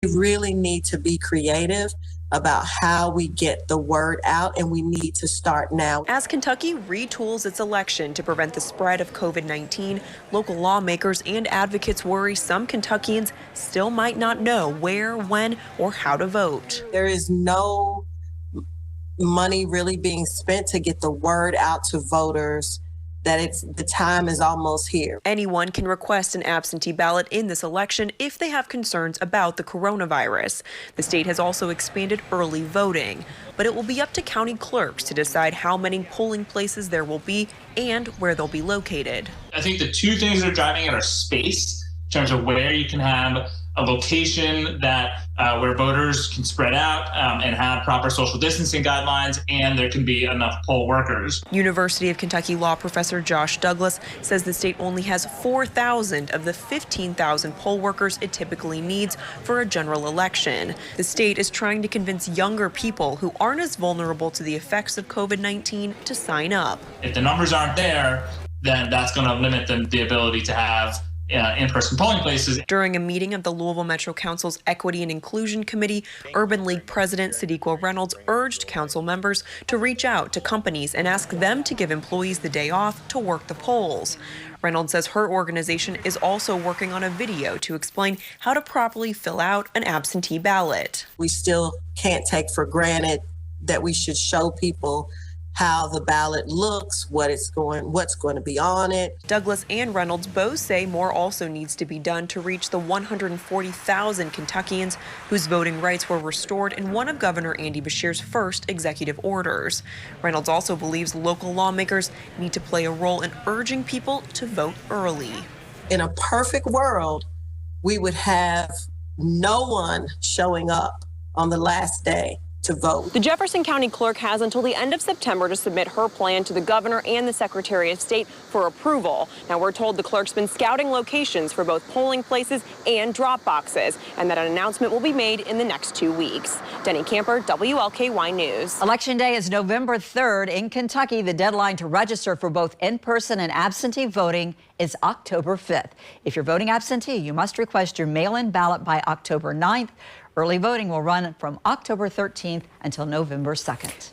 We really need to be creative about how we get the word out, and we need to start now. As Kentucky retools its election to prevent the spread of COVID-19, local lawmakers and advocates worry some Kentuckians still might not know where, when, or how to vote. There is no money really being spent to get the word out to voters that the time is almost here. Anyone can request an absentee ballot in this election if they have concerns about the coronavirus. The state has also expanded early voting, but it will be up to county clerks to decide how many polling places there will be and where they'll be located. I think the two things that are driving it are space, in terms of where you can have a location that where voters can spread out and have proper social distancing guidelines, and there can be enough poll workers. University of Kentucky law professor Josh Douglas says the state only has 4,000 of the 15,000 poll workers it typically needs for a general election. The state is trying to convince younger people who aren't as vulnerable to the effects of COVID-19 to sign up. If the numbers aren't there, then that's going to limit the ability to have in-person polling places. During a meeting of the Louisville Metro Council's Equity and Inclusion Committee, Urban League President Sadiqa Reynolds urged council members to reach out to companies and ask them to give employees the day off to work the polls. Reynolds says her organization is also working on a video to explain how to properly fill out an absentee ballot. We still can't take for granted that we should show people how the ballot looks, what's going to be on it. Douglas and Reynolds both say more also needs to be done to reach the 140,000 Kentuckians whose voting rights were restored in one of Governor Andy Beshear's first executive orders. Reynolds also believes local lawmakers need to play a role in urging people to vote early. In a perfect world, we would have no one showing up on the last day to vote. The Jefferson County Clerk has until the end of September to submit her plan to the governor and the Secretary of State for approval. Now, we're told the clerk's been scouting locations for both polling places and drop boxes, and that an announcement will be made in the next 2 weeks. Denny Camper, WLKY News. Election Day is November 3rd. In Kentucky, the deadline to register for both in-person and absentee voting is October 5th. If you're voting absentee, you must request your mail-in ballot by October 9th. Early voting will run from October 13th until November 2nd.